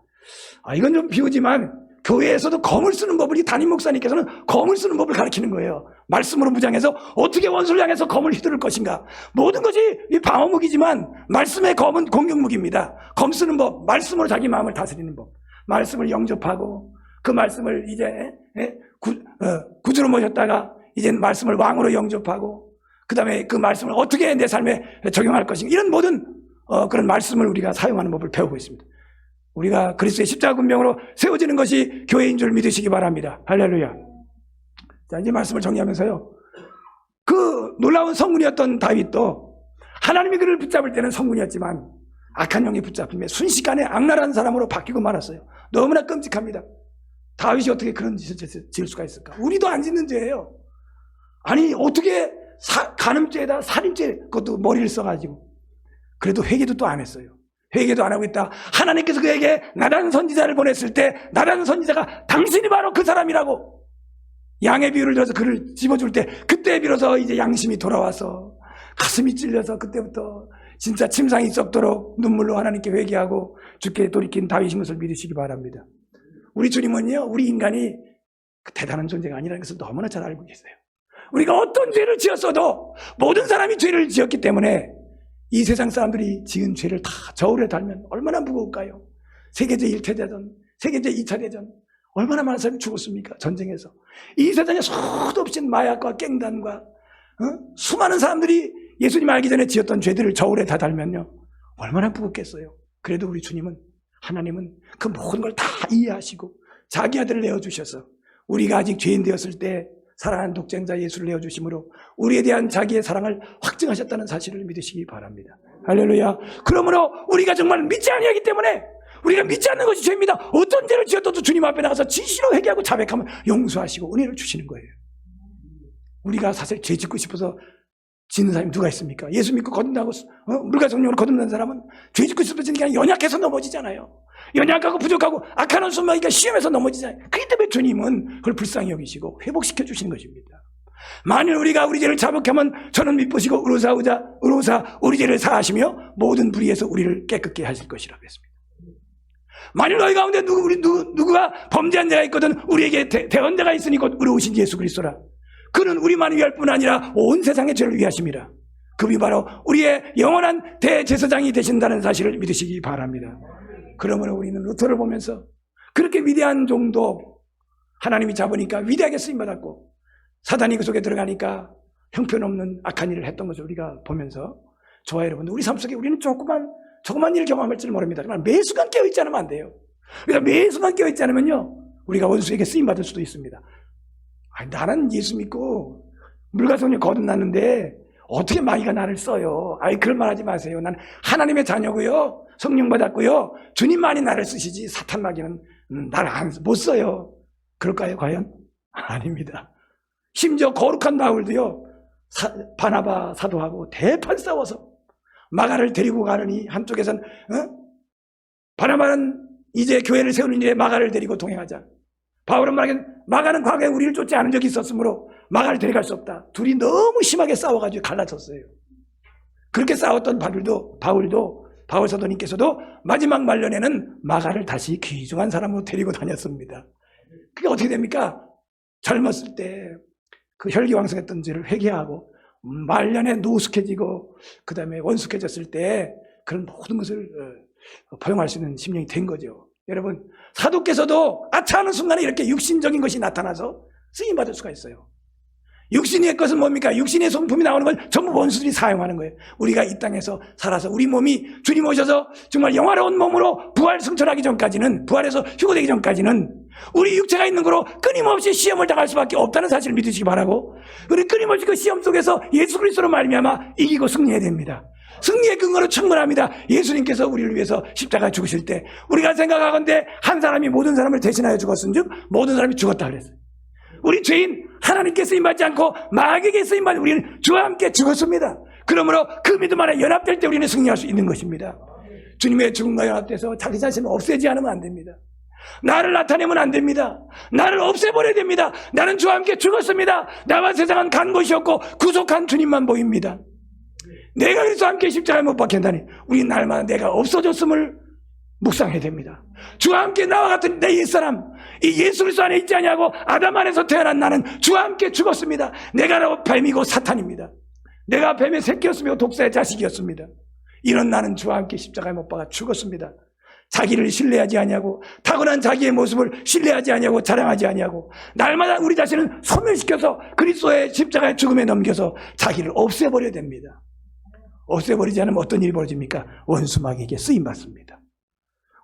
이건 좀 비우지만 교회에서도 검을 쓰는 법을 이 담임 목사님께서는 검을 쓰는 법을 가르치는 거예요. 말씀으로 무장해서 어떻게 원수를 향해서 검을 휘두를 것인가. 모든 것이 이 방어무기지만 말씀의 검은 공격무기입니다. 검 쓰는 법, 말씀으로 자기 마음을 다스리는 법. 말씀을 영접하고 그 말씀을 이제 구주로 모셨다가 이제 말씀을 왕으로 영접하고 그 다음에 그 말씀을 어떻게 내 삶에 적용할 것인가. 이런 모든 그런 말씀을 우리가 사용하는 법을 배우고 있습니다. 우리가 그리스도의 십자가 군병으로 세워지는 것이 교회인 줄 믿으시기 바랍니다. 할렐루야. 자, 이제 말씀을 정리하면서요. 그 놀라운 성군이었던 다윗도 하나님이 그를 붙잡을 때는 성군이었지만 악한 영에 붙잡힘에 순식간에 악랄한 사람으로 바뀌고 말았어요. 너무나 끔찍합니다. 다윗이 어떻게 그런 짓을 지을 수가 있을까? 우리도 안 짓는 죄예요. 아니 어떻게 간음죄에다 살인죄 그것도 머리를 써가지고 그래도 회개도 또 안 했어요. 회개도 안 하고 있다. 하나님께서 그에게 나단 선지자를 보냈을 때 나단 선지자가 당신이 바로 그 사람이라고 양의 비유를 들어서 그를 집어줄 때 그때 비로소 이제 양심이 돌아와서 가슴이 찔려서 그때부터 진짜 침상이 썩도록 눈물로 하나님께 회개하고 주께 돌이킨 다윗인 것을 믿으시기 바랍니다. 우리 주님은요, 우리 인간이 대단한 존재가 아니라는 것을 너무나 잘 알고 계세요. 우리가 어떤 죄를 지었어도 모든 사람이 죄를 지었기 때문에 이 세상 사람들이 지은 죄를 다 저울에 달면 얼마나 무거울까요? 세계제 1차 대전, 세계제 2차 대전 얼마나 많은 사람이 죽었습니까? 전쟁에서. 이 세상에 수도 없이 마약과 깽단과 수많은 사람들이 예수님 알기 전에 지었던 죄들을 저울에 다 달면요 얼마나 무겁겠어요. 그래도 우리 주님은, 하나님은 그 모든 걸 다 이해하시고 자기 아들을 내어주셔서 우리가 아직 죄인 되었을 때 사랑하는 독생자 예수를 내어주심으로 우리에 대한 자기의 사랑을 확증하셨다는 사실을 믿으시기 바랍니다. 할렐루야. 그러므로 우리가 정말 믿지 아니하기 때문에 우리가 믿지 않는 것이 죄입니다. 어떤 죄를 지었어도 주님 앞에 나가서 진실로 회개하고 자백하면 용서하시고 은혜를 주시는 거예요. 우리가 사실 죄 짓고 싶어서 짓는 사람이 누가 있습니까? 예수 믿고 거듭나고 물과 성령으로 거듭난 사람은 죄 짓고 싶어서 짓는 게 아니라 연약해서 넘어지잖아요. 연약하고 부족하고 악한 원수마귀가 시험에서 넘어지잖아요. 그렇기 때문에 주님은 그걸 불쌍히 여기시고 회복시켜 주시는 것입니다. 만일 우리가 우리 죄를 자복하면 저는 미쁘시고 의로사 우리 죄를 사하시며 모든 불의에서 우리를 깨끗게 하실 것이라고 했습니다. 만일 너희 가운데 누구가 범죄한 자가 있거든 우리에게 대언자가 있으니 곧 의로우신 예수 그리스도라. 그는 우리만 위할 뿐 아니라 온 세상의 죄를 위하심이라. 그분이 바로 우리의 영원한 대제사장이 되신다는 사실을 믿으시기 바랍니다. 그러므로 우리는 루터를 보면서 그렇게 위대한 종도 하나님이 잡으니까 위대하게 쓰임받았고 사단이 그 속에 들어가니까 형편없는 악한 일을 했던 것을 우리가 보면서 저와 여러분 우리 삶 속에 우리는 조그만 일을 경험할 줄 모릅니다. 그러나 매 순간 깨어있지 않으면 안 돼요. 그러니까 매 순간 깨어있지 않으면요 우리가 원수에게 쓰임받을 수도 있습니다. 나는 예수 믿고 물과 성령 거듭났는데 어떻게 마귀가 나를 써요? 그런 말 하지 마세요. 난 하나님의 자녀고요. 성령 받았고요. 주님만이 나를 쓰시지 사탄 마귀는 나를 못 써요. 그럴까요? 과연? 아닙니다. 심지어 거룩한 바울도요. 바나바 사도하고 대판 싸워서 마가를 데리고 가느니 한쪽에선 바나바는 이제 교회를 세우는 일에 마가를 데리고 동행하자. 바울은 말하기를 마가는 과거에 우리를 쫓지 않은 적이 있었으므로 마가를 데려갈 수 없다. 둘이 너무 심하게 싸워가지고 갈라졌어요. 그렇게 싸웠던 바울 사도님께서도 마지막 말년에는 마가를 다시 귀중한 사람으로 데리고 다녔습니다. 그게 어떻게 됩니까? 젊었을 때 그 혈기왕성했던 죄를 회개하고 말년에 노숙해지고 그 다음에 원숙해졌을 때 그런 모든 것을 포용할 수 있는 심령이 된 거죠. 여러분 사도께서도 아차하는 순간에 이렇게 육신적인 것이 나타나서 쓰임받을 수가 있어요. 육신의 것은 뭡니까? 육신의 성품이 나오는 걸 전부 원수들이 사용하는 거예요. 우리가 이 땅에서 살아서 우리 몸이 주님 오셔서 정말 영화로운 몸으로 부활 승천하기 전까지는, 부활해서 휴거되기 전까지는 우리 육체가 있는 거로 끊임없이 시험을 당할 수밖에 없다는 사실을 믿으시기 바라고, 우리 끊임없이 그 시험 속에서 예수 그리스도로 말미암아 이기고 승리해야 됩니다. 승리의 근거로 충분합니다. 예수님께서 우리를 위해서 십자가에 죽으실 때 우리가 생각하건대 한 사람이 모든 사람을 대신하여 죽었은즉 모든 사람이 죽었다 그랬어요. 우리 죄인 하나님께 쓰임받지 않고 마귀에게 쓰임받는 우리는 주와 함께 죽었습니다. 그러므로 그 믿음 안에 연합될 때 우리는 승리할 수 있는 것입니다. 주님의 죽음과 연합돼서 자기 자신을 없애지 않으면 안 됩니다. 나를 나타내면 안 됩니다. 나를 없애버려야 됩니다. 나는 주와 함께 죽었습니다. 나와 세상은 간 곳이었고 구속한 주님만 보입니다. 내가 그리스도와 함께 십자가에 못 박힌다니 우리 날마다 내가 없어졌음을 묵상해야 됩니다. 주와 함께 나와 같은 내 옛사람, 이 예수 그리스도 안에 있지 아니하고 아담 안에서 태어난 나는 주와 함께 죽었습니다. 내가 뱀이고 사탄입니다. 내가 뱀의 새끼였으며 독사의 자식이었습니다. 이런 나는 주와 함께 십자가에 못 박아 죽었습니다. 자기를 신뢰하지 아니하고 타고난 자기의 모습을 신뢰하지 아니하고 자랑하지 아니하고 날마다 우리 자신을 소멸시켜서 그리스도의 십자가의 죽음에 넘겨서 자기를 없애버려야 됩니다. 없애버리지 않으면 어떤 일이 벌어집니까? 원수마귀에게 쓰임받습니다.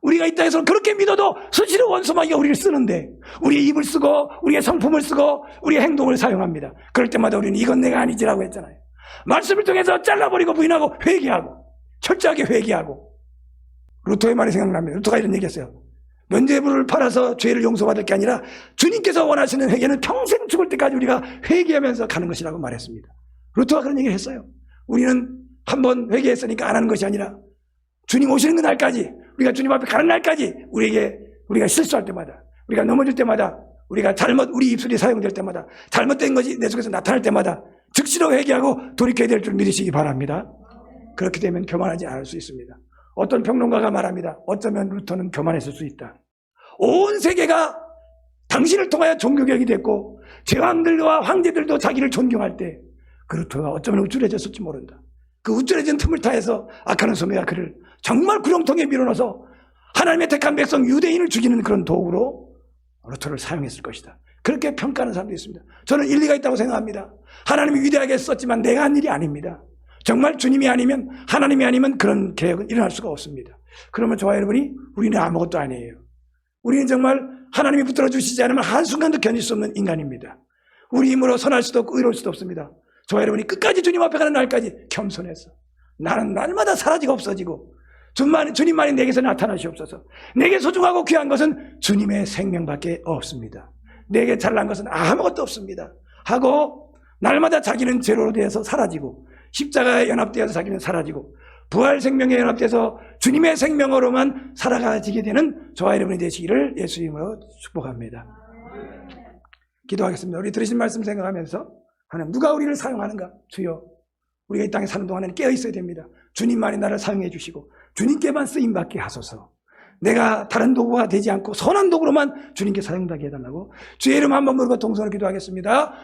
우리가 이 땅에서 그렇게 믿어도 수시로 원수마귀가 우리를 쓰는데 우리의 입을 쓰고 우리의 성품을 쓰고 우리의 행동을 사용합니다. 그럴 때마다 우리는 이건 내가 아니지라고 했잖아요. 말씀을 통해서 잘라버리고 부인하고 회개하고 철저하게 회개하고. 루터의 말이 생각납니다. 루터가 이런 얘기했어요. 면죄부를 팔아서 죄를 용서받을 게 아니라 주님께서 원하시는 회개는 평생 죽을 때까지 우리가 회개하면서 가는 것이라고 말했습니다. 루터가 그런 얘기를 했어요. 우리는 한번 회개했으니까 안 하는 것이 아니라 주님 오시는 그 날까지, 우리가 주님 앞에 가는 날까지 우리가 실수할 때마다, 우리가 넘어질 때마다, 우리가 우리 입술이 사용될 때마다, 잘못된 것이 내 속에서 나타날 때마다 즉시로 회개하고 돌이켜야 될 줄 믿으시기 바랍니다. 그렇게 되면 교만하지 않을 수 있습니다. 어떤 평론가가 말합니다. 어쩌면 루터는 교만했을 수 있다. 온 세계가 당신을 통하여 종교개혁이 됐고 제왕들과 황제들도 자기를 존경할 때 그 루터가 어쩌면 우쭐해졌을지 모른다. 그 우쭐해진 틈을 타해서 악하는 소매가 그를 정말 구렁텅이에 밀어넣어서 하나님의 택한 백성 유대인을 죽이는 그런 도구로 루터를 사용했을 것이다. 그렇게 평가하는 사람도 있습니다. 저는 일리가 있다고 생각합니다. 하나님이 위대하게 썼지만 내가 한 일이 아닙니다. 정말 주님이 아니면, 하나님이 아니면 그런 개혁은 일어날 수가 없습니다. 그러면 저와 여러분이 우리는 아무것도 아니에요. 우리는 정말 하나님이 붙들어 주시지 않으면 한순간도 견딜 수 없는 인간입니다. 우리 힘으로 선할 수도 없고 의로울 수도 없습니다. 저와 여러분이 끝까지 주님 앞에 가는 날까지 겸손해서 나는 날마다 사라지고 없어지고 주님만이 내게서 나타나시옵소서. 내게 소중하고 귀한 것은 주님의 생명밖에 없습니다. 내게 잘난 것은 아무것도 없습니다 하고 날마다 자기는 제로로 되어서 사라지고 십자가에 연합되어서 자기는 사라지고 부활 생명에 연합돼서 주님의 생명으로만 살아가지게 되는 저와 여러분이 되시기를 예수 이름으로 축복합니다. 기도하겠습니다. 우리 들으신 말씀 생각하면서 하나님, 누가 우리를 사용하는가? 주여, 우리가 이 땅에 사는 동안에는 깨어 있어야 됩니다. 주님만이 나를 사용해 주시고 주님께만 쓰임받게 하소서. 내가 다른 도구가 되지 않고 선한 도구로만 주님께 사용되게 해달라고 주의 이름 한번 부르고 동선을 기도하겠습니다.